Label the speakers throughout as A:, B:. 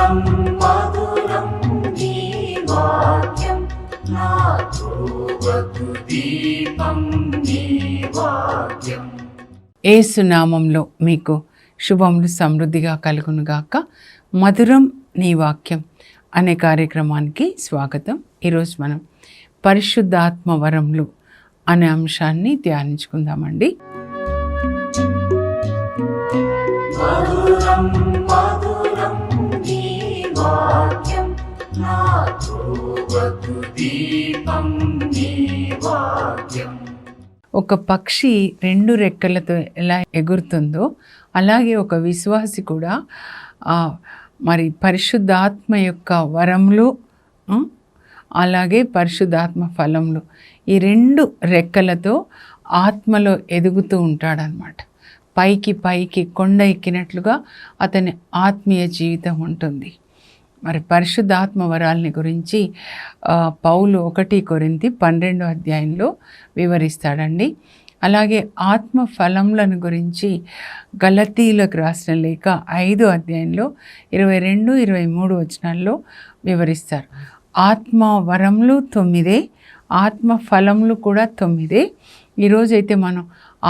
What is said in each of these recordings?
A: మధురం మధురం నీ వాక్యం నా త్రోవకు దీపం నీ వాక్యం.
B: యేసు నామంలో మీకు శుభములు సమృద్ధిగా కలుగునుగాక. మధురం నీ వాక్యం అనే కార్యక్రమానికి స్వాగతం. ఈరోజు మనం పరిశుద్ధాత్మ వరములు అనే అంశాన్ని ధ్యానించుకుందామండి.
A: మధురం మధురం నీ వాక్యం నా త్రోవకు దీపం నీ వాక్యం.
B: ఒక పక్షి రెండు రెక్కలతో ఎలా ఎగురుతుందో అలాగే ఒక విశ్వాసి కూడా మరి పరిశుద్ధాత్మ యొక్క వరములు అలాగే పరిశుద్ధాత్మ ఫలములు ఈ రెండు రెక్కలతో ఆత్మలో ఎదుగుతూ ఉంటాడనమాట. పైకి పైకి కొండ ఎక్కినట్లుగా అతని ఆత్మీయ జీవితం ఉంటుంది. మరి పరిశుద్ధాత్మ వరాలని గురించి పౌలు 1 కొరింథీ 12వ అధ్యాయంలో వివరిస్తాడండి. అలాగే ఆత్మ ఫలములను గురించి గలతీయులకు రాసిన లేఖ 5వ అధ్యాయంలో 22-23 వచనాల్లో వివరిస్తారు. ఆత్మ వరములు 9, ఆత్మ ఫలములు కూడా 9. ఈరోజైతే మనం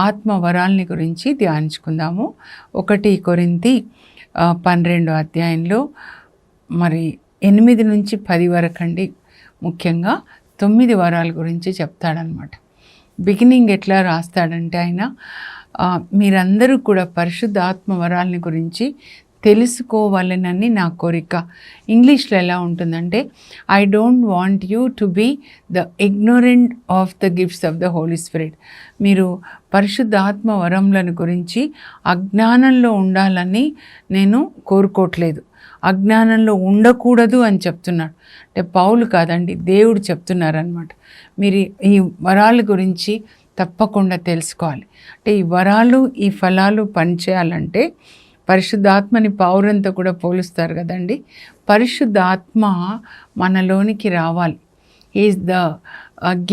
B: ఆత్మ వరాలని గురించి ధ్యానించుకుందాము. 1 కొరింథీ 12వ అధ్యాయంలో మరి 8-10 వరకు అండి. ముఖ్యంగా 9 వరాల గురించి చెప్తాడనమాట. బిగినింగ్ ఎట్లా రాస్తాడంటే ఆయన మీరందరూ కూడా పరిశుద్ధ ఆత్మ వరాలని గురించి తెలుసుకోవాలనని నా కోరిక. ఇంగ్లీష్లో ఎలా ఉంటుందంటే I don't want you to be the ignorant of the gifts of the Holy Spirit. మీరు పరిశుద్ధ ఆత్మ వరములను గురించి అజ్ఞానంలో ఉండాలని నేను కోరుకోవట్లేదు, అజ్ఞానంలో ఉండకూడదు అని చెప్తున్నాడు. అంటే పౌలు కాదండి, దేవుడు చెప్తున్నారనమాట. మీరు ఈ వరాల గురించి తప్పకుండా తెలుసుకోవాలి. అంటే ఈ వరాలు ఈ ఫలాలు పనిచేయాలంటే పరిశుద్ధాత్మని పౌరంతో కూడా పోలుస్తారు కదండి. పరిశుద్ధాత్మ మనలోనికి రావాలి. Is the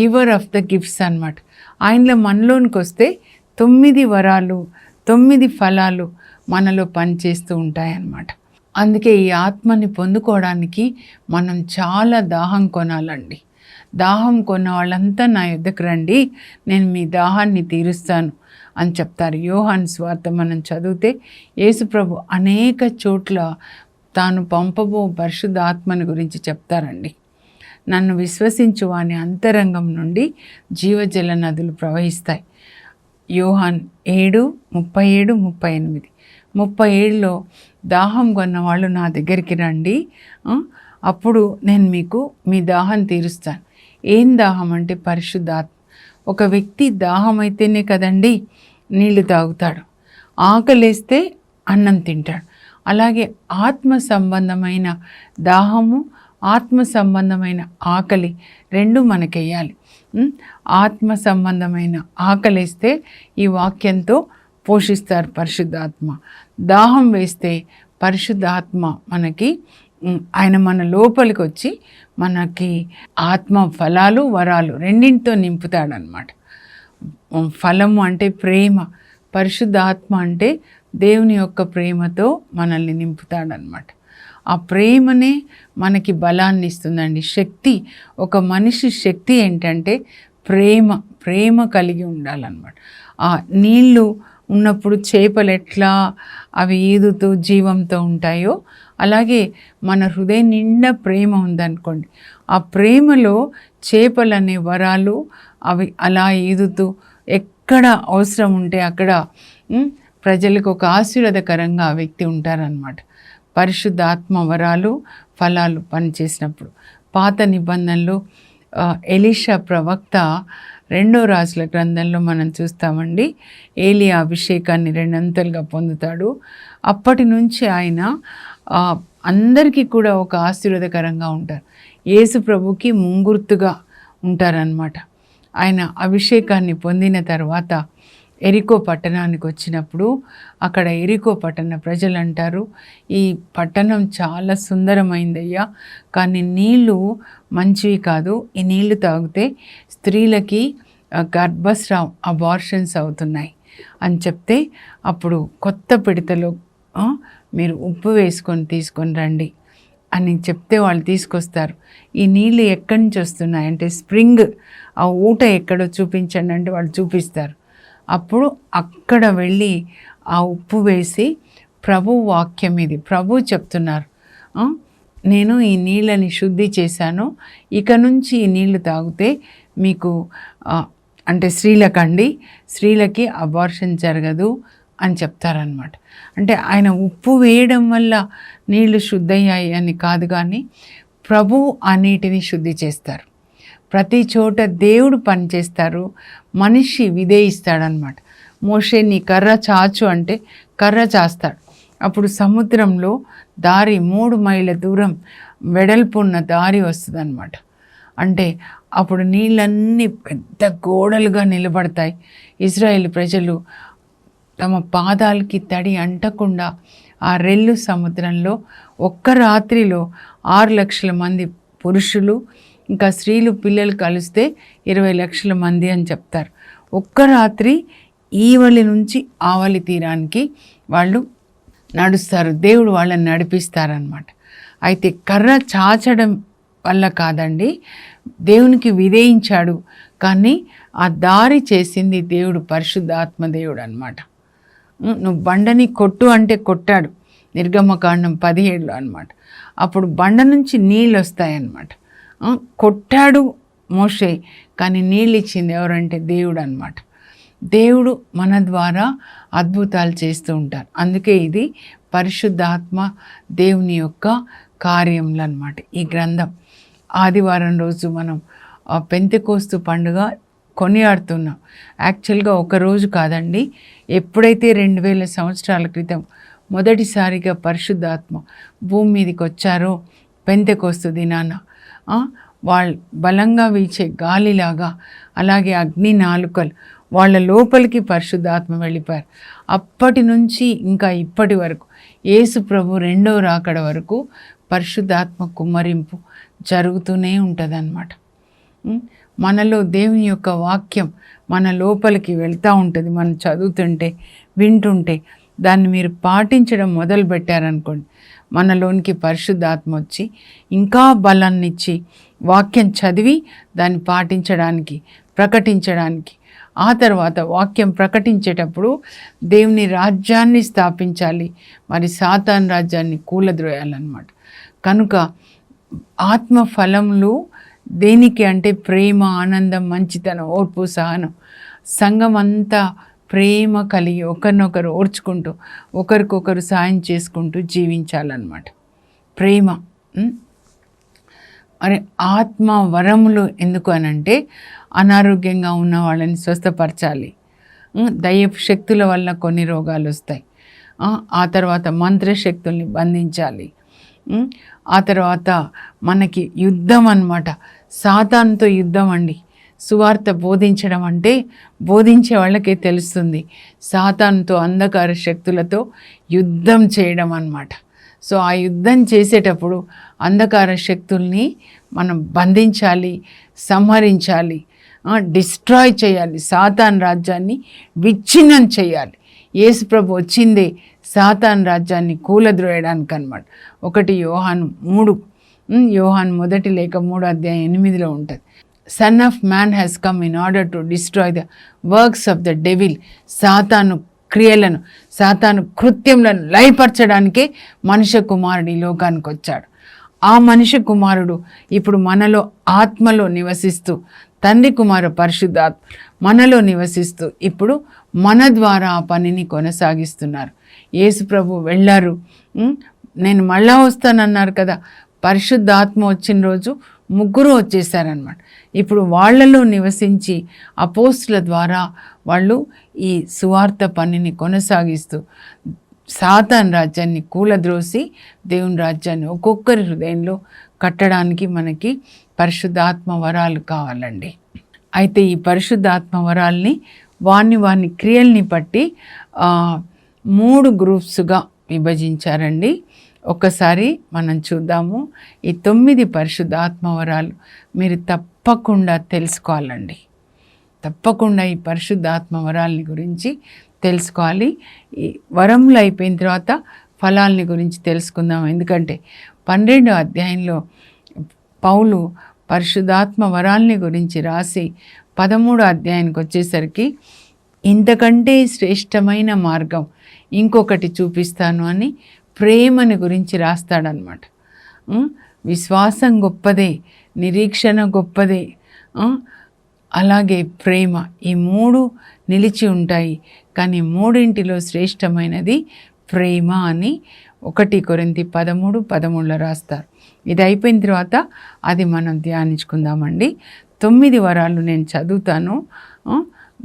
B: giver of the gifts అన్నమాట. ఆయనలో మనలోనికి వస్తే 9 వరాలు 9 ఫలాలు మనలో పనిచేస్తూ ఉంటాయన్నమాట. అందుకే ఈ ఆత్మని పొందుకోవడానికి మనం చాలా దాహం కొనాలండి. దాహం కొన్న వాళ్ళంతా నా యొద్దకు రండి, నేను మీ దాహాన్ని తీరుస్తాను అని చెప్తారు. యోహాను సువార్త మనం చదివితే యేసుప్రభు అనేక చోట్ల తాను పంపబో పరిశుద్ధ ఆత్మని గురించి చెప్తారండి. నన్ను విశ్వసించు వాని అంతరంగం నుండి జీవజల నదులు ప్రవహిస్తాయి. యోహాన్ 7:37-38. 37లో దాహం కొన్నవాళ్ళు నా దగ్గరికి రండి, అప్పుడు నేను మీకు మీ దాహం తీరుస్తాను. ఏం దాహం అంటే పరిశుద్ధాత్మ. ఒక వ్యక్తి దాహం అయితేనే కదండి నీళ్లు తాగుతాడు, ఆకలేస్తే అన్నం తింటాడు. అలాగే ఆత్మ సంబంధమైన దాహము ఆత్మ సంబంధమైన ఆకలి రెండు మనకెయ్యాలి. ఆత్మ సంబంధమైన ఆకలిస్తే ఈ వాక్యంతో పోషిస్తారు పరిశుద్ధాత్మ. దాహం వేస్తే పరిశుద్ధాత్మ మనకి ఆయన మన లోపలికి వచ్చి మనకి ఆత్మ ఫలాలు వరాలు రెండింటితో నింపుతాడనమాట. ఫలము అంటే ప్రేమ, పరిశుద్ధాత్మ అంటే దేవుని యొక్క ప్రేమతో మనల్ని నింపుతాడనమాట. ఆ ప్రేమనే మనకి బలాన్ని ఇస్తుందండి, శక్తి. ఒక మనిషి శక్తి ఏంటంటే ప్రేమ కలిగి ఉండాలన్నమాట. ఆ నీళ్ళు ఉన్నప్పుడు చేపలు ఎట్లా అవి ఈదుతూ జీవంతో ఉంటాయో అలాగే మన హృదయం నిండా ప్రేమ ఉందనుకోండి, ఆ ప్రేమలో చేపలు అనే వరాలు అవి అలా ఈదుతూ ఎక్కడ అవసరం ఉంటే అక్కడ ప్రజలకు ఒక ఆశీర్వాదకరంగా ఆ వ్యక్తి ఉంటారనమాట. పరిశుద్ధాత్మ వరాలు ఫలాలు పనిచేసినప్పుడు పాత నిబంధనలు ఎలీషా ప్రవక్త 2వ రాజుల గ్రంథంలో మనం చూస్తామండి. ఏలియా అభిషేకాన్ని 2 అంతలుగా పొందుతాడు. అప్పటి నుంచి ఆయన అందరికీ కూడా ఒక ఆశీర్వాదకరంగా ఉంటారు. యేసు ప్రభుకి ముంగుర్తుగా ఉంటారనమాట. ఆయన అభిషేకాన్ని పొందిన తర్వాత ఎరికో పట్టణానికి వచ్చినప్పుడు అక్కడ ఎరికో పట్టణ ప్రజలు అంటారు, ఈ పట్టణం చాలా సుందరమైందయ్యా, కానీ నీళ్ళు మంచివి కాదు, ఈ నీళ్లు తాగితే స్త్రీలకి గర్భస్రావం అబార్షన్స్ అవుతున్నాయి అని చెప్తే అప్పుడు కొత్త పిడతలో మీరు ఉప్పు వేసుకొని తీసుకొని రండి, అని చెప్తే వాళ్ళు తీసుకొస్తారు. ఈ నీళ్ళు ఎక్కడి నుంచి వస్తున్నాయి అంటే స్ప్రింగ్, ఆ ఊట ఎక్కడో చూపించండి అంటే వాళ్ళు చూపిస్తారు. అప్పుడు అక్కడ వెళ్ళి ఆ ఉప్పు వేసి, ప్రభు వాక్యం ఇది, ప్రభు చెప్తున్నారు, నేను ఈ నీళ్ళని శుద్ధి చేశాను, ఇక నుంచి ఈ నీళ్లు తాగితే మీకు అంటే స్త్రీలకి అబార్షన్ జరగదు అని చెప్తారనమాట. అంటే ఆయన ఉప్పు వేయడం వల్ల నీళ్లు శుద్ధయ్యాయి అని కాదు, కానీ ప్రభు ఆ నీటిని శుద్ధి చేస్తారు. ప్రతి చోట దేవుడు పనిచేస్తారు, మనిషి విధేయిస్తాడనమాట. మోషే నీ కర్ర చాచు అంటే కర్ర చాస్తాడు. అప్పుడు సముద్రంలో దారి 3 మైళ్ళ దూరం వెడల్పున్న దారి వస్తుంది అనమాట. అంటే అప్పుడు నీళ్ళన్నీ పెద్ద గోడలుగా నిలబడతాయి. ఇజ్రాయేల్ ప్రజలు తమ పాదాలకి తడి అంటకుండా ఆ రెల్లు సముద్రంలో ఒక్క రాత్రిలో 6 లక్షల మంది పురుషులు, ఇంకా స్త్రీలు పిల్లలు కలిస్తే 20 లక్షల మంది అని చెప్తారు. ఒక్క రాత్రి ఈవలి నుంచి ఆవలి తీరానికి వాళ్ళు నడుస్తారు. దేవుడు వాళ్ళని నడిపిస్తారనమాట. అయితే కర్ర చాచడం వల్ల కాదండి, దేవునికి విధేయించాడు, కానీ ఆ దారి చేసింది దేవుడు, పరిశుద్ధాత్మ దేవుడు అనమాట. నువ్వు బండని కొట్టు అంటే కొట్టాడు, నిర్గమకాండం 17లో అనమాట. అప్పుడు బండ నుంచి నీళ్ళు వస్తాయన్నమాట. కొట్టాడు మోషే, కానీ నీళ్ళు ఇచ్చింది ఎవరంటే దేవుడు అనమాట. దేవుడు మన ద్వారా అద్భుతాలు చేస్తూ ఉంటారు. అందుకే ఇది పరిశుద్ధాత్మ దేవుని యొక్క కార్యములు అన్నమాట. ఈ గ్రంథం ఆదివారం రోజు మనం పెంతెకోస్తు పండుగ కొనియాడుతున్నాం. యాక్చువల్గా ఒకరోజు కాదండి, ఎప్పుడైతే 2000 సంవత్సరాల క్రితం మొదటిసారిగా పరిశుద్ధాత్మ భూమి మీదకి వచ్చారో పెంతెకోస్తు దినాన వాళ్ళు బలంగా వీచే గాలిలాగా, అలాగే అగ్ని నాలుకలు వాళ్ళ లోపలికి పరిశుద్ధాత్మ వెళ్ళిపోయారు. అప్పటి నుంచి ఇంకా ఇప్పటి వరకు యేసు ప్రభు 2వ రాకడ వరకు పరిశుద్ధాత్మ కుమ్మరింపు జరుగుతూనే ఉంటుందన్నమాట. మనలో దేవుని యొక్క వాక్యం మన లోపలికి వెళ్తూ ఉంటుంది. మనం చదువుతుంటే, వింటుంటే, దాన్ని మీరు పాటించడం మొదలు పెట్టారనుకోండి, మనలోనికి పరిశుద్ధాత్మ వచ్చి ఇంకా బలాన్ని ఇచ్చి వాక్యం చదివి దాన్ని పాటించడానికి, ప్రకటించడానికి, ఆ తర్వాత వాక్యం ప్రకటించేటప్పుడు దేవుని రాజ్యాన్ని స్థాపించాలి, మరి సాతాను రాజ్యాన్ని కూలద్రోయాలన్నమాట. కనుక ఆత్మ ఫలములు దేనికి అంటే ప్రేమ, ఆనందం, మంచితనం, ఓర్పు, సహనం. సంఘం అంతా ప్రేమ కలిగి ఒకరినొకరు ఓర్చుకుంటూ ఒకరికొకరు సాయం చేసుకుంటూ జీవించాలన్నమాట. ప్రేమ. మరి ఆత్మ వరములు ఎందుకు అనంటే అనారోగ్యంగా ఉన్న వాళ్ళని స్వస్థపరచాలి. దయ్యపు శక్తుల వల్ల కొన్ని రోగాలు వస్తాయి. ఆ తర్వాత మంత్రశక్తుల్ని బంధించాలి. ఆ తర్వాత మనకి యుద్ధం అన్నమాట. సాతానుతో యుద్ధం అండి. సువార్త బోధించడం అంటే బోధించే వాళ్ళకే తెలుస్తుంది. సాతానుతో, అంధకార శక్తులతో యుద్ధం చేయడం అన్నమాట. సో ఆ యుద్ధం చేసేటప్పుడు అంధకార శక్తుల్ని మనం బంధించాలి, సంహరించాలి, డిస్ట్రాయ్ చేయాలి. సాతాన్ రాజ్యాన్ని విచ్ఛిన్నం చేయాలి. యేసుప్రభు వచ్చిందే సాతాన్ రాజ్యాన్ని కూలద్రోయడానికి అన్నమాట. 1 యోహాను 3, యోహాను 1 లేక 3 అధ్యాయం 8లో ఉంటుంది. Son of man has come in order to destroy the works of the devil. సాతాను క్రియలను, సాతాను కృత్యములను లయపరచడానికే మనుష్య కుమారుడు ఈ లోకానికి వచ్చాడు. ఆ మనుష్య కుమారుడు ఇప్పుడు మనలో ఆత్మలో నివసిస్తూ, తండ్రి కుమార పరిశుద్ధాత్మ మనలో నివసిస్తూ ఇప్పుడు మన ద్వారా ఆ పనిని కొనసాగిస్తున్నారు. యేసు ప్రభు వెళ్ళారు, నేను మళ్ళా వస్తానన్నారు కదా. పరిశుద్ధాత్మ వచ్చిన రోజు 3 వచ్చేసారనమాట. ఇప్పుడు వాళ్ళలో నివసించి అపోస్తుల ద్వారా వాళ్ళు ఈ సువార్త పనిని కొనసాగిస్తూ సాతాన్ రాజ్యాన్ని కూలద్రోసి దేవుని రాజ్యాన్ని ఒక్కొక్కరి హృదయంలో కట్టడానికి మనకి పరిశుద్ధాత్మ వరాలు కావాలండి. అయితే ఈ పరిశుద్ధాత్మ వరాల్ని వాని క్రియల్ని బట్టి 3 గ్రూప్స్గా విభజించారండి. ఒక్కసారి మనం చూద్దాము. ఈ 9 పరిశుద్ధాత్మ వరాలు మీరు తప్పకుండా తెలుసుకోవాలండి. తప్పకుండా ఈ పరిశుద్ధాత్మ వరాలని గురించి తెలుసుకోవాలి. ఈ వరములు అయిపోయిన తర్వాత ఫలాల్ని గురించి తెలుసుకుందాం. ఎందుకంటే 12వ అధ్యాయంలో పౌలు పరిశుద్ధాత్మ వరాల్ని గురించి రాసి 13వ అధ్యాయానికి వచ్చేసరికి ఇంతకంటే శ్రేష్టమైన మార్గం ఇంకొకటి చూపిస్తాను అని ప్రేమని గురించి రాస్తాడనమాట. విశ్వాసం గొప్పదే, నిరీక్షణ గొప్పదే, అలాగే ప్రేమ, ఈ 3 నిలిచి ఉంటాయి. కానీ మూడింటిలో శ్రేష్టమైనది ప్రేమ అని 1 కొరింథీ 13:13 రాస్తారు. ఇది అయిపోయిన తర్వాత అది మనం ధ్యానించుకుందామండి. 9 వరాలు నేను చదువుతాను,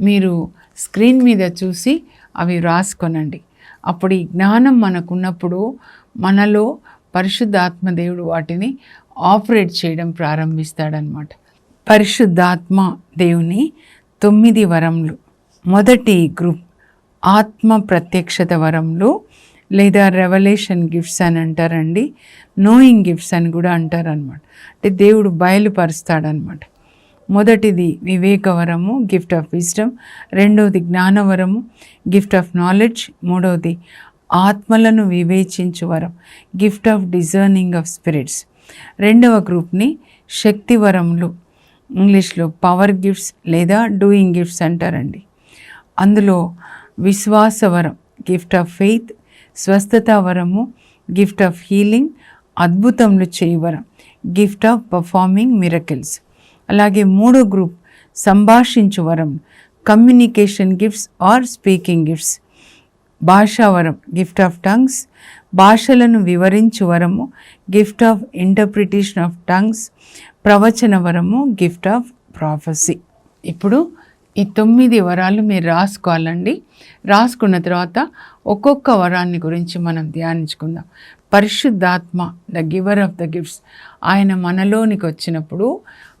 B: మీరు స్క్రీన్ మీద చూసి అవి రాసుకొనండి. అప్పుడు ఈ జ్ఞానం మనకున్నప్పుడు మనలో పరిశుద్ధాత్మ దేవుడు వాటిని ఆపరేట్ చేయడం ప్రారంభిస్తాడనమాట. పరిశుద్ధాత్మ దేవుని 9 వరములు. మొదటి గ్రూప్ ఆత్మ ప్రత్యక్షత వరములు లేదా రెవల్యూషన్ గిఫ్ట్స్ అని అంటారండి. నోయింగ్ గిఫ్ట్స్ అని కూడా అంటారనమాట. అంటే దేవుడు బయలుపరుస్తాడనమాట. మొదటిది వివేకవరము, గిఫ్ట్ ఆఫ్ విజ్డమ్. రెండవది జ్ఞానవరము, గిఫ్ట్ ఆఫ్ నాలెడ్జ్. మూడవది ఆత్మలను వివేచించు వరం, gift of discerning of spirits. రెండవ గ్రూప్ని శక్తి వరములు, ఇంగ్లీష్లో పవర్ గిఫ్ట్స్ లేదా డూయింగ్ గిఫ్ట్స్ అంటారండి. అందులో విశ్వాసవరం, గిఫ్ట్ ఆఫ్ ఫెయిత్. స్వస్థత వరము, గిఫ్ట్ ఆఫ్ హీలింగ్, అద్భుతములు చేయవరం, గిఫ్ట్ ఆఫ్ పర్ఫార్మింగ్ మిరకిల్స్. అలాగే మూడో గ్రూప్ సంభాషించు వరం, communication gifts or speaking gifts. భాషావరం, గిఫ్ట్ ఆఫ్ టంగ్స్, భాషలను వివరించు వరము, gift of interpretation of tongues. ప్రవచన వరము, గిఫ్ట్ ఆఫ్ ప్రాఫెసీ. ఇప్పుడు ఈ 9 వరాలు మీరు రాసుకోవాలండి. రాసుకున్న తర్వాత ఒక్కొక్క వరాన్ని గురించి మనం ధ్యానించుకుందాం. పరిశుద్ధాత్మ, the giver of the gifts, ఆయన మనలోనికి వచ్చినప్పుడు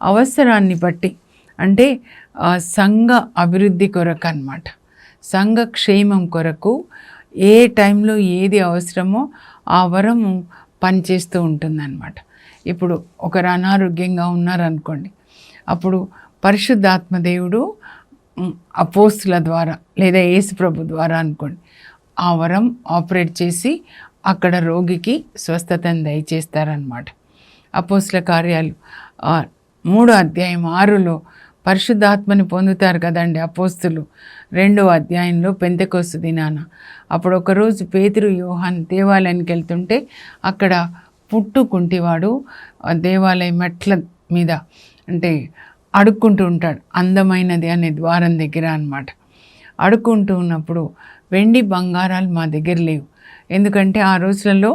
B: అవసరాన్ని బట్టి, అంటే సంఘ అభివృద్ధి కొరకు అన్నమాట, సంఘ క్షేమం కొరకు ఏ టైంలో ఏది అవసరమో ఆ వరము పనిచేస్తూ ఉంటుందన్నమాట. ఇప్పుడు ఒకరు అనారోగ్యంగా ఉన్నారనుకోండి, అప్పుడు పరిశుద్ధాత్మ దేవుడు అపోస్తుల ద్వారా లేదా యేసు ప్రభు ద్వారా అనుకోండి, ఆ వరం ఆపరేట్ చేసి అక్కడ రోగికి స్వస్థతను దయచేస్తారనమాట. అపోస్తుల కార్యాలు 3వ అధ్యాయం 6లో పరిశుద్ధాత్మని పొందుతారు కదండి అపోస్తులు. 2వ అధ్యాయంలో పెంతెకొస్తు దినాన అప్పుడు ఒకరోజు పేతురు, యోహాన్ దేవాలయానికి వెళ్తుంటే అక్కడ పుట్టుకుంటివాడు దేవాలయ మెట్ల మీద అంటే అడుక్కుంటూ ఉంటాడు, అందమైనది అనే ద్వారం దగ్గర అన్నమాట. అడుక్కుంటూ ఉన్నప్పుడు వెండి బంగారాలు మా దగ్గర లేవు, ఎందుకంటే ఆ రోజులలో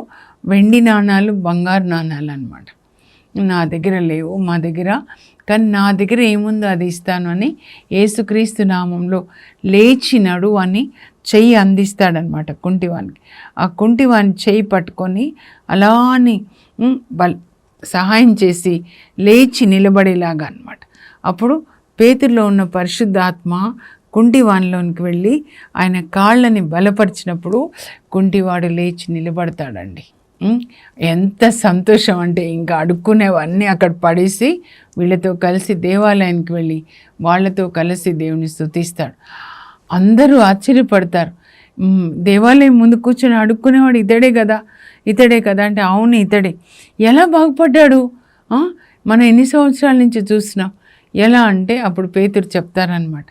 B: వెండి నాణాలు బంగారు నాణాలు అన్నమాట. నా దగ్గర లేవు, మా దగ్గర, కానీ నా దగ్గర ఏముందో అది ఇస్తాను అని యేసుక్రీస్తు నామంలో లేచినడు అని చెయ్యి అందిస్తాడనమాట కుంటివానికి. ఆ కుంటివాని చెయ్యి పట్టుకొని అలా అని సహాయం చేసి లేచి నిలబడేలాగా అనమాట. అప్పుడు పేతురులో ఉన్న పరిశుద్ధాత్మ కుంటివానిలోనికి వెళ్ళి ఆయన కాళ్ళని బలపరిచినప్పుడు కుంటివాడు లేచి నిలబడతాడండి. ఎంత సంతోషం అంటే ఇంకా అడుక్కునేవన్నీ అక్కడ పడేసి వీళ్ళతో కలిసి దేవాలయానికి వెళ్ళి వాళ్ళతో కలిసి దేవుని స్తుతిస్తాడు. అందరూ ఆశ్చర్యపడతారు. దేవాలయం ముందు కూర్చొని అడుక్కునేవాడు ఇతడే కదా అంటే అవును ఇతడే. ఎలా బాగుపడ్డాడు? మనం ఎన్ని సంవత్సరాల నుంచి చూసినాం. ఎలా అంటే అప్పుడు పేతురు చెప్తారనమాట,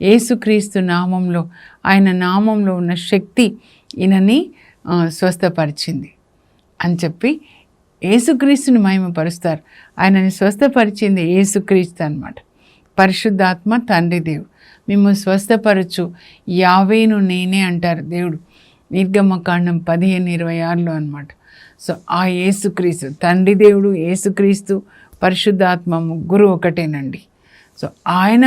B: యేసుక్రీస్తు నామంలో, ఆయన నామంలో ఉన్న శక్తి ఈయనని స్వస్థపరిచింది అని చెప్పి యేసుక్రీస్తుని మహిమపరుస్తారు. ఆయనని స్వస్థపరిచింది యేసుక్రీస్తు అనమాట. పరిశుద్ధాత్మ తండ్రి దేవుడు మిమ్మల్ని స్వస్థపరచు యావేను నేనే అంటారు దేవుడు, నిర్గమకాండం 15:26 అనమాట. సో ఆ యేసుక్రీస్తు, తండ్రి దేవుడు, యేసుక్రీస్తు, పరిశుద్ధాత్మ ముగ్గురు ఒకటేనండి. సో ఆయన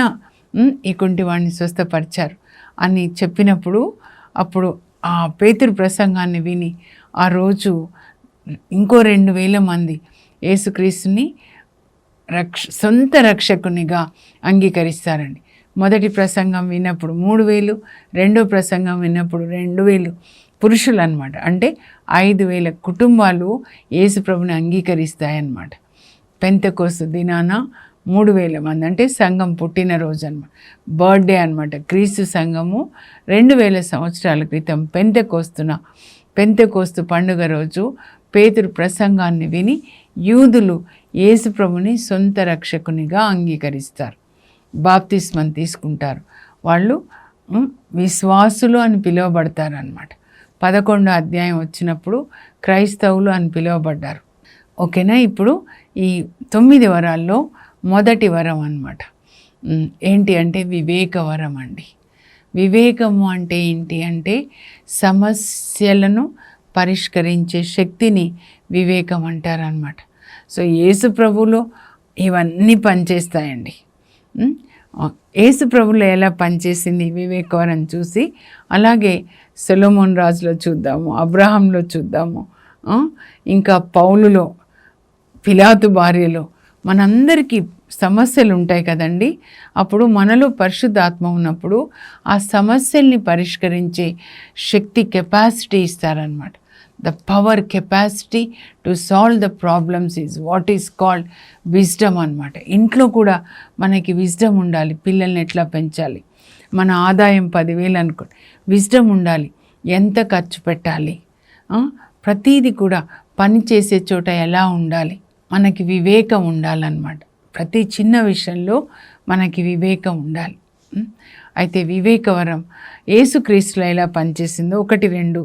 B: ఈ కుంటివాడిని స్వస్థపరిచారు అని చెప్పినప్పుడు అప్పుడు ఆ పేతురు ప్రసంగాన్ని విని ఆ రోజు ఇంకో 2,000 మంది యేసుక్రీస్తుని సొంత రక్షకునిగా అంగీకరిస్తారండి. మొదటి ప్రసంగం విన్నప్పుడు 3,000, రెండో ప్రసంగం విన్నప్పుడు 2,000 పురుషులు అనమాట. అంటే 5,000 కుటుంబాలు యేసు ప్రభుని అంగీకరిస్తాయన్నమాట. పెంతెకొస్తు దినాన 3,000 మంది, అంటే సంఘం పుట్టినరోజు అనమాట, బర్త్డే అనమాట. క్రీస్తు సంఘము 2,000 సంవత్సరాల క్రితం పెంతెకొస్తు పండుగ రోజు పేతురు ప్రసంగాన్ని విని యూదులు యేసు ప్రభుని సొంత రక్షకునిగా అంగీకరిస్తారు, బాప్తిస్మం తీసుకుంటారు. వాళ్ళు విశ్వాసులు అని పిలువబడతారు అన్నమాట. 11వ అధ్యాయం వచ్చినప్పుడు క్రైస్తవులు అని పిలువబడ్డారు. ఓకేనా? ఇప్పుడు ఈ 9 వరాల్లో మొదటి వరం అన్నమాట. ఏంటి అంటే వివేక వరం అండి. వివేకము అంటే ఏంటి అంటే సమస్యలను పరిష్కరించే శక్తిని వివేకం అంటారనమాట. సో యేసు ప్రభువులో ఇవన్నీ పనిచేస్తాయండి. యేసు ప్రభువులో ఎలా పనిచేసింది వివేకవరం చూసి, అలాగే సొలొమోన్ రాజులో చూద్దాము, అబ్రహాంలో చూద్దాము, ఇంకా పౌలులో, పిలాతు భార్యలో. మనందరికీ సమస్యలు ఉంటాయి కదండి. అప్పుడు మనలో పరిశుద్ధాత్మ ఉన్నప్పుడు ఆ సమస్యల్ని పరిష్కరించే శక్తి, కెపాసిటీ ఇస్తారనమాట. The power, capacity to solve the problems is what is called wisdom అనమాట. ఇంట్లో కూడా మనకి విజ్డమ్ ఉండాలి. పిల్లల్ని ఎట్లా పెంచాలి, మన ఆదాయం 10,000 అనుకోండి, విజ్డమ్ ఉండాలి. ఎంత ఖర్చు పెట్టాలి, ప్రతీది కూడా పని చేసే చోట ఎలా ఉండాలి, మనకి వివేకం ఉండాలన్నమాట. ప్రతి చిన్న విషయంలో మనకి వివేకం ఉండాలి. అయితే వివేకవరం యేసుక్రీస్తులో ఎలా పనిచేసిందో 1-2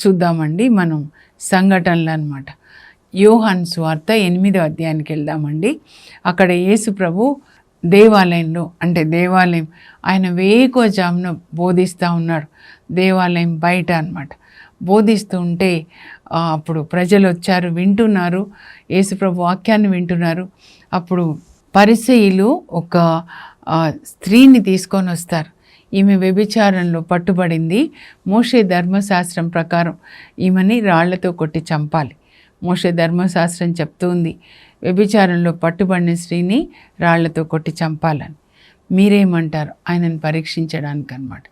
B: చూద్దామండి మనం, సంఘటనలు అన్నమాట. యోహాను సువార్త 8వ అధ్యాయానికి వెళ్దామండి. అక్కడ యేసు ప్రభు దేవాలయంలో, అంటే దేవాలయం ఆయన వేకువజామున బోధిస్తూ ఉన్నాడు. దేవాలయం బయట అన్నమాట బోధిస్తూ ఉంటే అప్పుడు ప్రజలు వచ్చారు, వింటున్నారు, యేసు ప్రభు వాక్యాన్ని వింటున్నారు. అప్పుడు పరిసయ్యులు ఒక స్త్రీని తీసుకొని వస్తారు. ఈమె వ్యభిచారంలో పట్టుబడింది. మోషే ధర్మశాస్త్రం ప్రకారం ఈమెని రాళ్లతో కొట్టి చంపాలి. మోషే ధర్మశాస్త్రం చెప్తుంది వ్యభిచారంలో పట్టుబడిన స్త్రీని రాళ్లతో కొట్టి చంపాలని. మీరేమంటారు? ఆయనను పరీక్షించడానికి అన్నమాట.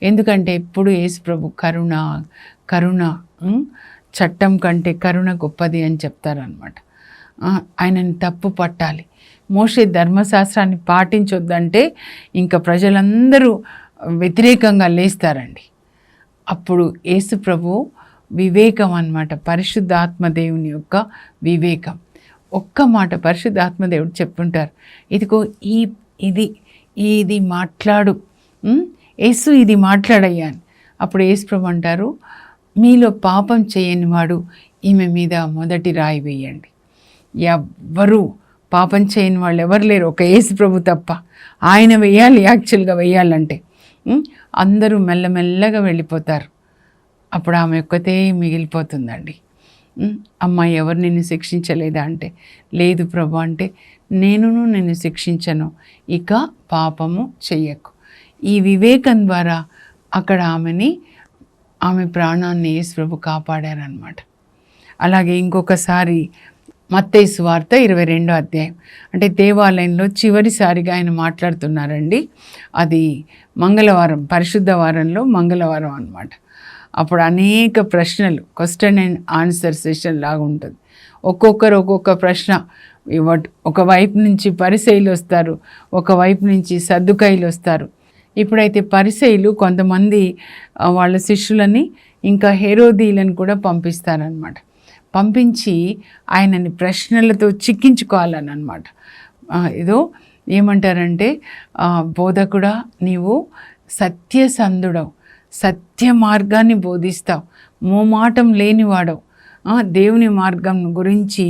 B: ఎందుకంటే ఎప్పుడు యేసు ప్రభు కరుణ చట్టం కంటే కరుణ గొప్పది అని చెప్తారనమాట. ఆయనని తప్పు పట్టాలి. మోషే ధర్మశాస్త్రాన్ని పాటించొద్దంటే ఇంకా ప్రజలందరూ వ్యతిరేకంగా లేస్తారండి. అప్పుడు యేసు ప్రభు వివేకం అన్నమాట, పరిశుద్ధాత్మ దేవుని యొక్క వివేకం. ఒక్క మాట పరిశుద్ధాత్మ దేవుడు చెప్తుంటారు, ఇదిగో ఇది మాట్లాడు, యేసు ఇది మాట్లాడయ్యా అని. అప్పుడు యేసు ప్రభు అంటారు, మీలో పాపం చేయని వాడు ఈమె మీద మొదటి రాయి వేయండి. ఎవ్వరూ పాపం చేయని వాళ్ళు ఎవరు లేరు, ఒక యేసు ప్రభు తప్ప. ఆయన వేయాలి, యాక్చువల్గా వేయాలంటే. అందరూ మెల్లమెల్లగా వెళ్ళిపోతారు. అప్పుడు ఆమె ఒక్కతే మిగిలిపోతుందండి. అమ్మాయి ఎవరు నిన్ను శిక్షించలేదా అంటే, లేదు ప్రభు అంటే, నేనును నిన్ను శిక్షించను, ఇక పాపము చెయ్యకు. ఈ వివేకం ద్వారా అక్కడ ఆమె ప్రాణాన్ని యేసు ప్రభు కాపాడారనమాట. అలాగే ఇంకొకసారి మత్తయి సువార్త 22వ అధ్యాయం, అంటే దేవాలయంలో చివరిసారిగా ఆయన మాట్లాడుతున్నారండి. అది మంగళవారం, పరిశుద్ధ వారంలో మంగళవారం అన్నమాట. అప్పుడు అనేక ప్రశ్నలు, క్వశ్చన్ అండ్ ఆన్సర్ సెషన్ లాగా ఉంటుంది. ఒక్కొక్కరు ఒక్కొక్క ప్రశ్న. ఒకవైపు నుంచి పరిసయ్యులు వస్తారు, ఒకవైపు నుంచి సద్దుకాయిలు వస్తారు. ఇప్పుడైతే పరిసయ్యులు కొంతమంది వాళ్ళ శిష్యులని ఇంకా హేరోదీలను కూడా పంపిస్తారనమాట. పంపించి ఆయనని ప్రశ్నలతో చిక్కించుకోవాలని అనమాట. ఏదో ఏమంటారంటే, బోధకుడా నీవు సత్యసంధుడవు, సత్య మార్గాన్ని బోధిస్తావు, మోమాటం లేనివాడవు, దేవుని మార్గం గురించి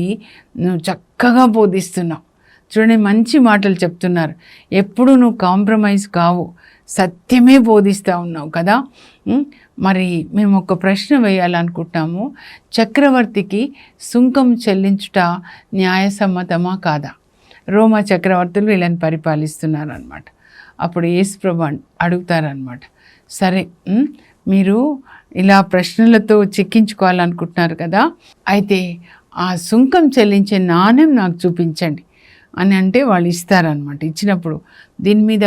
B: నువ్వు చక్కగా బోధిస్తున్నావు. చూడండి, మంచి మాటలు చెప్తున్నారు. ఎప్పుడు నువ్వు కాంప్రమైజ్ కావు, సత్యమే బోధిస్తూ ఉన్నావు కదా. మరి మేము ఒక ప్రశ్న వేయాలనుకుంటున్నాము, చక్రవర్తికి సుంకం చెల్లించుట న్యాయసమ్మతమా కాదా? రోమా చక్రవర్తులు వీళ్ళని పరిపాలిస్తున్నారు అనమాట. అప్పుడు యేసు ప్రభు అడుగుతారనమాట, సరే మీరు ఇలా ప్రశ్నలతో చిక్కించుకోవాలనుకుంటున్నారు కదా, అయితే ఆ సుంకం చెల్లించే నాణ్యం నాకు చూపించండి అని అంటే వాళ్ళు ఇస్తారనమాట. ఇచ్చినప్పుడు దీని మీద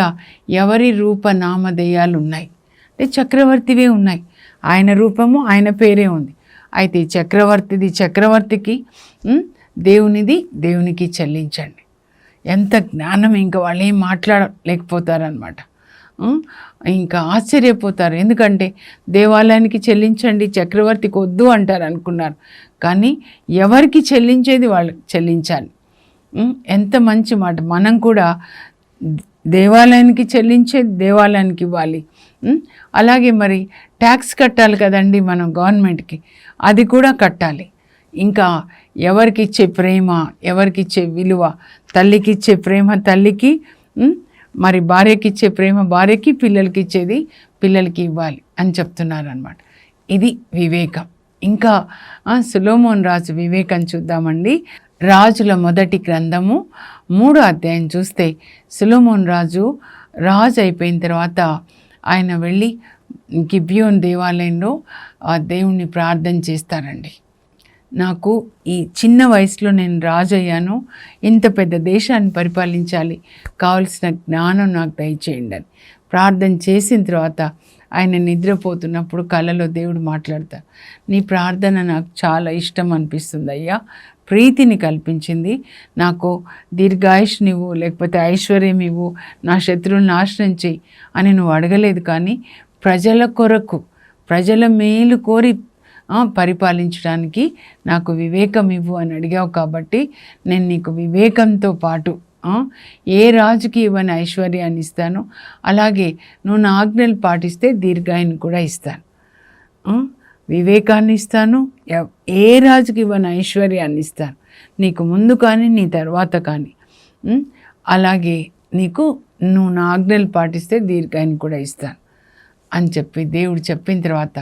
B: ఎవరి రూపనామధేయాలు ఉన్నాయి అంటే చక్రవర్తివే ఉన్నాయి, ఆయన రూపము ఆయన పేరే ఉంది. అయితే చక్రవర్తికి, దేవునిది దేవునికి చెల్లించండి. ఎంత జ్ఞానం! ఇంకా వాళ్ళు ఏం మాట్లాడలేకపోతారనమాట. ఇంకా ఆశ్చర్యపోతారు. ఎందుకంటే దేవాలయానికి చెల్లించండి, చక్రవర్తికి వద్దు అంటారు అనుకున్నారు. కానీ ఎవరికి చెల్లించేది వాళ్ళు చెల్లించాలి. ఎంత మంచి మాట. మనం కూడా దేవాలయానికి చెల్లించేది దేవాలయానికి ఇవ్వాలి. అలాగే మరి ట్యాక్స్ కట్టాలి కదండి మనం గవర్నమెంట్కి, అది కూడా కట్టాలి. ఇంకా ఎవరికి ఇచ్చే ప్రేమ, ఎవరికి ఇచ్చే విలువ, తల్లికి ఇచ్చే ప్రేమ తల్లికి, మరి భార్యకి ఇచ్చే ప్రేమ భార్యకి, పిల్లలకి ఇచ్చేది పిల్లలకి ఇవ్వాలి అని చెప్తున్నారు అన్నమాట. ఇది వివేకం. ఇంకా సొలొమోన్ రాజు వివేకం చూద్దామండి. రాజుల మొదటి గ్రంథము 3వ అధ్యాయం చూస్తే సొలొమోన్ రాజు అయిపోయిన తర్వాత ఆయన వెళ్ళి గిబియోన్ దేవాలయంలో దేవుణ్ణి ప్రార్థన చేస్తారండి. నాకు ఈ చిన్న వయసులో నేను రాజు అయ్యాను, ఇంత పెద్ద దేశాన్ని పరిపాలించాలి, కావలసిన జ్ఞానం నాకు దయచేయండి అని ప్రార్థన చేసిన తర్వాత ఆయన నిద్రపోతున్నప్పుడు కలలో దేవుడు మాట్లాడతారు, నీ ప్రార్థన నాకు చాలా ఇష్టం అనిపిస్తుంది అయ్యా, ప్రీతిని కల్పించింది, నాకు దీర్ఘాయుష్ని ఇవ్వు, లేకపోతే ఐశ్వర్యం ఇవ్వు, నా శత్రువులను నాశనం చేయి అని నువ్వు అడగలేదు, కానీ ప్రజల కొరకు, ప్రజల మేలు కోరి పరిపాలించడానికి నాకు వివేకం ఇవ్వు అని అడిగావు. కాబట్టి నేను నీకు వివేకంతో పాటు ఏ రాజుకి ఇవ్వని ఐశ్వర్యాన్ని ఇస్తాను, అలాగే నువ్వు నా ఆజ్ఞలు పాటిస్తే దీర్ఘాయుని కూడా ఇస్తాను, వివేకాన్ని ఇస్తాను, ఏ రాజుకి ఇవ్వని ఐశ్వర్యాన్ని ఇస్తాను, నీకు ముందు కానీ నీ తర్వాత కానీ, అలాగే నువ్వు నా ఆజ్ఞలు పాటిస్తే దీర్ఘాయుని కూడా ఇస్తాను అని చెప్పి దేవుడు చెప్పిన తర్వాత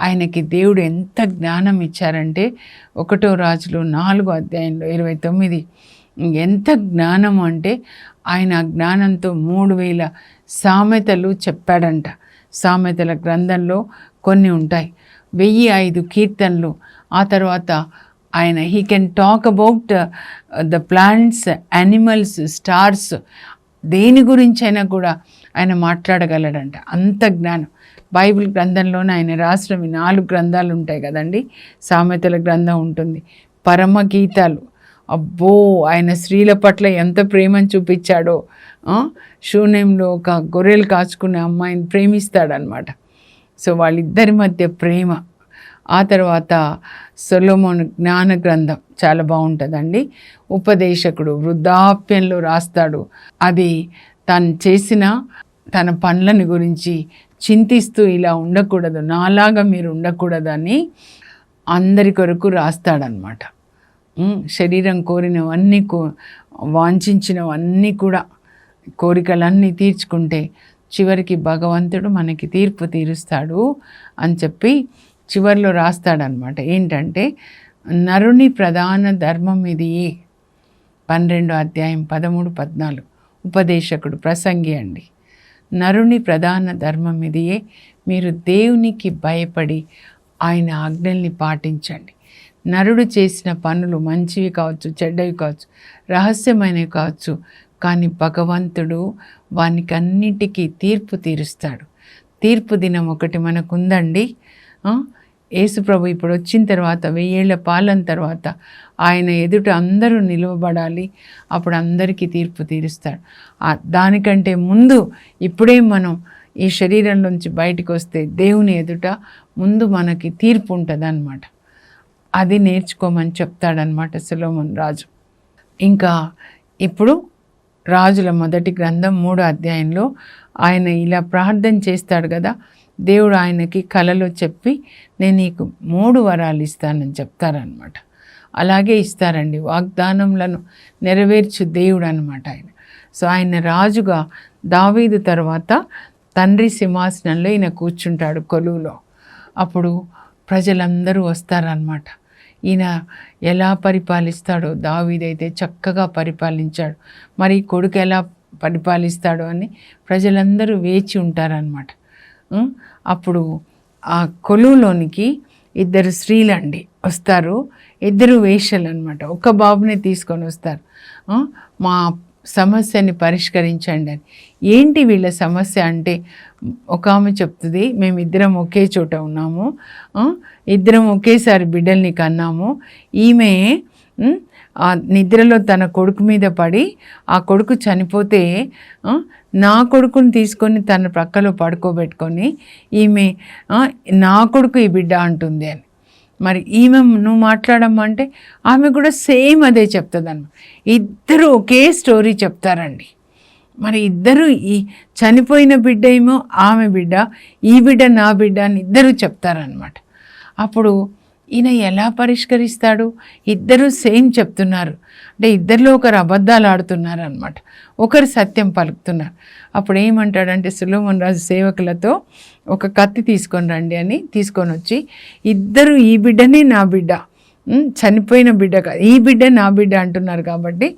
B: ఆయనకి దేవుడు ఎంత జ్ఞానం ఇచ్చారంటే 1వ రాజులు 4వ అధ్యాయంలో 29 ఎంత జ్ఞానము అంటే ఆయన జ్ఞానంతో 3000 సామెతలు చెప్పాడంట. సామెతల గ్రంథంలో కొన్ని ఉంటాయి, 1005 కీర్తనలు. ఆ తర్వాత ఆయన he can talk about the plants, animals, stars, దేని గురించి అయినా కూడా ఆయన మాట్లాడగలడంట, అంత జ్ఞానం. బైబిల్ గ్రంథంలోనే ఆయన రాసిన 4 గ్రంథాలు ఉంటాయి కదండి. సామెతల గ్రంథం ఉంటుంది, పరమ గీతాలు, అబ్బో ఆయన స్త్రీల పట్ల ఎంత ప్రేమను చూపించాడో. శూన్యంలో ఒక గొర్రెలు కాచుకునే అమ్మాయిని ప్రేమిస్తాడనమాట. సో వాళ్ళిద్దరి మధ్య ప్రేమ. ఆ తర్వాత సొలొమోను జ్ఞాన గ్రంథం చాలా బాగుంటుందండి. ఉపదేశకుడు వృద్ధాప్యంలో రాస్తాడు, అది తను చేసిన తన పనులని గురించి చింతిస్తూ ఇలా ఉండకూడదు, నాలాగా మీరు ఉండకూడదని అందరి కొరకు రాస్తాడనమాట. శరీరం కోరినవన్నీ వాంఛించినవన్నీ కూడా కోరికలన్నీ తీర్చుకుంటే చివరికి భగవంతుడు మనకి తీర్పు తీరుస్తాడు అని చెప్పి చివరిలో రాస్తాడనమాట. ఏంటంటే నరుని ప్రధాన ధర్మం ఇది 12వ అధ్యాయం 13, 14 ఉపదేశకుడు ప్రసంగి అండి. నరుని ప్రధాన ధర్మం ఇదియే, మీరు దేవునికి భయపడి ఆయన ఆజ్ఞల్ని పాటించండి. నరుడు చేసిన పనులు మంచివి కావచ్చు, చెడ్డవి కావచ్చు, రహస్యమైనవి కావచ్చు, కానీ భగవంతుడు వానికన్నిటికీ తీర్పు తీరుస్తాడు. తీర్పు దినం ఒకటి మనకుందండి. యేసుప్రభు ఇప్పుడు వచ్చిన తర్వాత 1000 ఏళ్ల పాలన తర్వాత ఆయన ఎదుట అందరూ నిలవబడాలి, అప్పుడు అందరికీ తీర్పు తీరుస్తాడు. దానికంటే ముందు ఇప్పుడే మనం ఈ శరీరంలోంచి బయటికి వస్తే దేవుని ఎదుట ముందు మనకి తీర్పు ఉంటుంది అన్నమాట. అది నేర్చుకోమని చెప్తాడనమాట సొలొమోన్ రాజు. ఇంకా ఇప్పుడు రాజుల మొదటి గ్రంథం 3వ అధ్యాయంలో ఆయన ఇలా ప్రార్థన చేస్తాడు కదా, దేవుడు ఆయనకి కలలో చెప్పి నేను నీకు 3 వరాలు ఇస్తానని చెప్తారనమాట. అలాగే ఇస్తారండి, వాగ్దానములను నెరవేర్చు దేవుడు అనమాట ఆయన. సో ఆయన రాజుగా దావీదు తర్వాత తండ్రి సింహాసనంలో ఈయన కూర్చుంటాడు కొలువులో. అప్పుడు ప్రజలందరూ వస్తారనమాట. ఈయన ఎలా పరిపాలిస్తాడో, దావీదైతే చక్కగా పరిపాలించాడు, మరి కొడుకు ఎలా పరిపాలిస్తాడో అని ప్రజలందరూ వేచి ఉంటారనమాట. అప్పుడు ఆ కొలువులోనికి 2 స్త్రీలండి వస్తారు, 2 వేశ్యలు అనమాట. ఒక బాబుని తీసుకొని వస్తారు, మా సమస్యని పరిష్కరించండి అని. ఏంటి వీళ్ళ సమస్య అంటే, ఒక ఆమె చెప్తుంది, మేమిద్దరం ఒకే చోట ఉన్నాము, ఇద్దరం ఒకేసారి బిడ్డల్ని కన్నాము, ఈమె ఆ నిద్రలో తన కొడుకు మీద పడి ఆ కొడుకు చనిపోతే నా కొడుకుని తీసుకొని తన ప్రక్కలో పడుకోబెట్టుకొని ఈమె నా కొడుకు ఈ బిడ్డ అంటుంది అని. మరి ఈమె నువ్వు మాట్లాడమ్మా అంటే ఆమె కూడా సేమ్ అదే చెప్తుంది అన్నమాట. ఇద్దరు ఒకే స్టోరీ చెప్తారండి. మరి ఇద్దరు ఈ చనిపోయిన బిడ్డ ఏమో ఆమె బిడ్డ, ఈ బిడ్డ నా బిడ్డ అని ఇద్దరు చెప్తారనమాట. అప్పుడు ఈయన ఎలా పరిష్కరిస్తాడు? ఇద్దరు సేమ్ చెప్తున్నారు అంటే ఇద్దరిలో ఒకరు అబద్ధాలు ఆడుతున్నారు అనమాట, ఒకరు సత్యం పలుకుతున్నారు. అప్పుడు ఏమంటాడంటే సొలొమోన్ రాజు సేవకులతో ఒక కత్తి తీసుకొని రండి అని తీసుకొని వచ్చి, ఇద్దరు ఈ బిడ్డనే నా బిడ్డ, చనిపోయిన బిడ్డ కాదు, ఈ బిడ్డ నా బిడ్డ అంటున్నారు కాబట్టి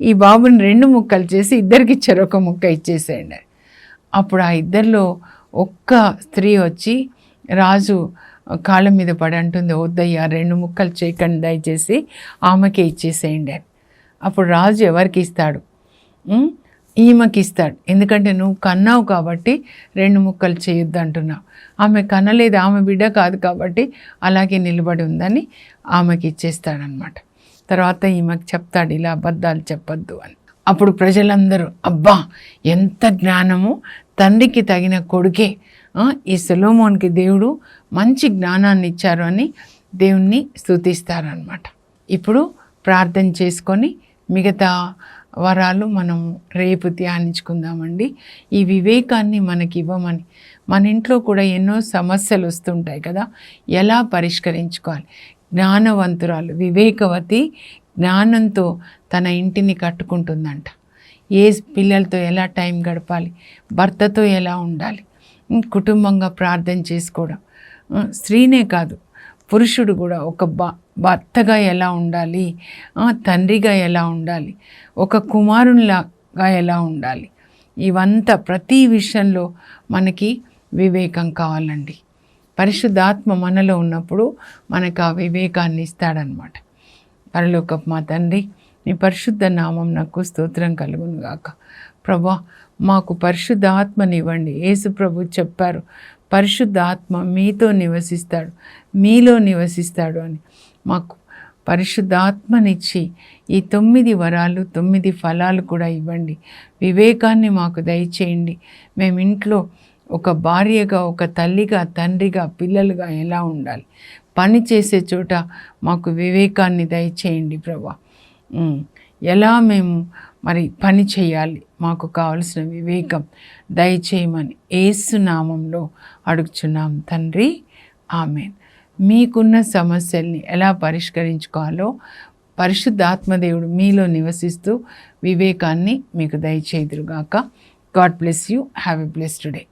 B: ఈ బాబుని 2 ముక్కలు చేసి ఇద్దరికి ఇచ్చారు, ఒక ముక్క ఇచ్చేసేయండి. అప్పుడు ఆ ఇద్దరిలో ఒక్క స్త్రీ వచ్చి రాజు కాళ్ళ మీద పడి అంటుంది, వద్దయ్యా 2 ముక్కలు చేయకండి, దయచేసి ఆమెకే ఇచ్చేసేయండి అని. అప్పుడు రాజు ఎవరికి ఇస్తాడు? ఈమెకి ఇస్తాడు. ఎందుకంటే నువ్వు కన్నావు కాబట్టి 2 ముక్కలు చేయొద్దు అంటున్నావు. ఆమె కనలేదు, ఆమె బిడ్డ కాదు కాబట్టి అలాగే నిలబడి ఉందని ఆమెకి ఇచ్చేస్తాడనమాట. తర్వాత ఈమెకు చెప్తాడు, ఇలా అబద్ధాలు చెప్పొద్దు అని. అప్పుడు ప్రజలందరూ అబ్బా ఎంత జ్ఞానము, తండ్రికి తగిన కొడుకే, ఈ సొలొమోన్కి దేవుడు మంచి జ్ఞానాన్ని ఇచ్చారు అని దేవుణ్ణి స్తుతిస్తారనమాట. ఇప్పుడు ప్రార్థన చేసుకొని మిగతా వరాలు మనం రేపు ధ్యానించుకుందామండి. ఈ వివేకాన్ని మనకి ఇవ్వమని. మన ఇంట్లో కూడా ఎన్నో సమస్యలు వస్తుంటాయి కదా, ఎలా పరిష్కరించుకోవాలి? జ్ఞానవంతురాలు వివేకవతి జ్ఞానంతో తన ఇంటిని కట్టుకుంటుందంట. ఏ పిల్లలతో ఎలా టైం గడపాలి, భర్తతో ఎలా ఉండాలి, కుటుంబంగా ప్రార్థన చేసుకోవడం. స్త్రీనే కాదు, పురుషుడు కూడా ఒక భర్తగా ఎలా ఉండాలి, తండ్రిగా ఎలా ఉండాలి, ఒక కుమారునిలాగా ఎలా ఉండాలి, ఇవంతా ప్రతి విషయంలో మనకి వివేకం కావాలండి. పరిశుద్ధాత్మ మనలో ఉన్నప్పుడు మనకు ఆ వివేకాన్ని ఇస్తాడనమాట. పరలోకపు మా తండ్రి, నీ పరిశుద్ధ నామం నాకు స్తోత్రం కలుగును గాక. ప్రభా, మాకు పరిశుద్ధ ఆత్మనివ్వండి. యేసు ప్రభు చెప్పారు, పరిశుద్ధ ఆత్మ మీతో నివసిస్తాడు, మీలో నివసిస్తాడు అని. మాకు పరిశుద్ధ ఆత్మనిచ్చి ఈ 9 వరాలు 9 ఫలాలు కూడా ఇవ్వండి. వివేకాన్ని మాకు దయచేయండి. మేము ఇంట్లో ఒక భార్యగా, ఒక తల్లిగా, తండ్రిగా, పిల్లలుగా ఎలా ఉండాలి, పని చేసే చోట మాకు వివేకాన్ని దయచేయండి ప్రభా. ఎలా మేము మరి పని చేయాలి, మాకు కావలసిన వివేకం దయచేయమని యేసు నామంలో అడుగుచున్నాం తండ్రి, ఆమేన్. మీకున్న సమస్యల్ని ఎలా పరిష్కరించుకోవాలో పరిశుద్ధాత్మదేవుడు మీలో నివసిస్తూ వివేకాన్ని మీకు దయచేయుదురుగాక. God bless you. Have a blessed day.